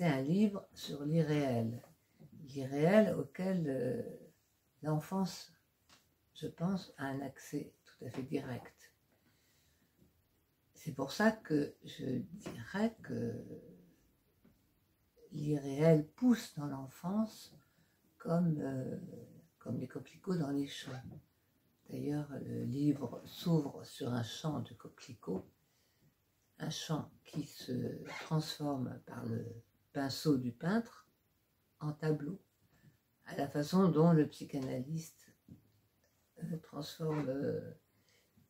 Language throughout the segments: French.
c'est un livre sur l'irréel auquel l'enfance, je pense, a un accès tout à fait direct. C'est pour ça que je dirais que l'irréel pousse dans l'enfance comme les coquelicots dans les champs. D'ailleurs, le livre s'ouvre sur un champ de coquelicots, un champ qui se transforme par le pinceau du peintre en tableau, à la façon dont le psychanalyste transforme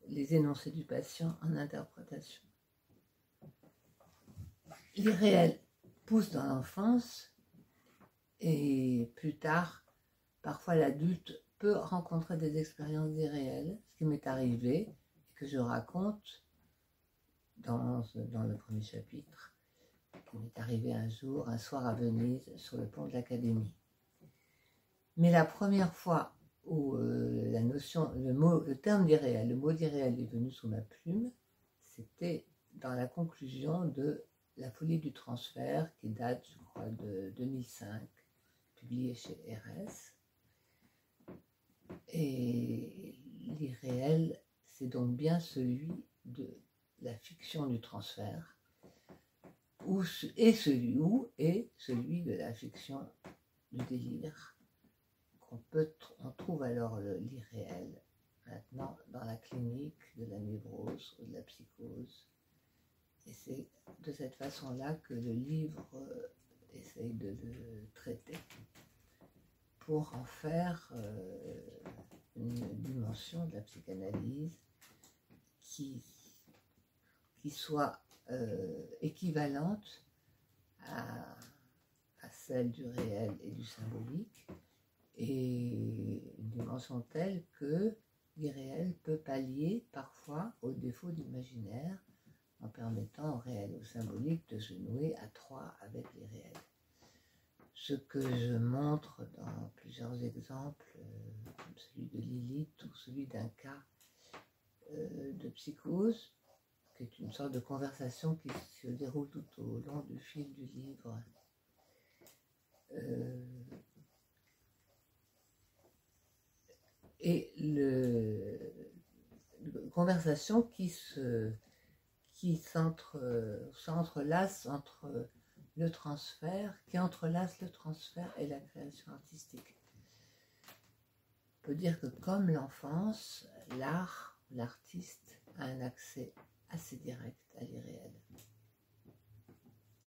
les énoncés du patient en interprétation. L'irréel pousse dans l'enfance et plus tard, parfois l'adulte peut rencontrer des expériences irréelles, ce qui m'est arrivé et que je raconte dans le premier chapitre, qui m'est arrivé un jour, un soir à Venise, sur le pont de l'Académie. Mais la première fois où le terme d'irréel, le mot d'irréel est venu sous ma plume, c'était dans la conclusion de La folie du transfert, qui date, je crois, de 2005, publié chez RS. Et l'irréel, c'est donc bien celui de la fiction du transfert, et celui de la fiction du délire. On trouve alors l'irréel maintenant dans la clinique de la névrose ou de la psychose. Et c'est de cette façon-là que le livre essaye de le traiter pour en faire une dimension de la psychanalyse qui soit équivalente à celle du réel et du symbolique, et une dimension telle que l'irréel peut pallier parfois au défaut d'imaginaire en permettant au réel et au symbolique de se nouer à trois avec l'irréel. Ce que je montre dans plusieurs exemples, comme celui de Lilith ou celui d'un cas de psychose, qui est une sorte de conversation qui se déroule tout au long du fil du livre. Et une conversation qui s'entrelace entre le transfert, qui entrelace le transfert et la création artistique. On peut dire que comme l'enfance, l'art, l'artiste a un accès assez direct à l'irréel.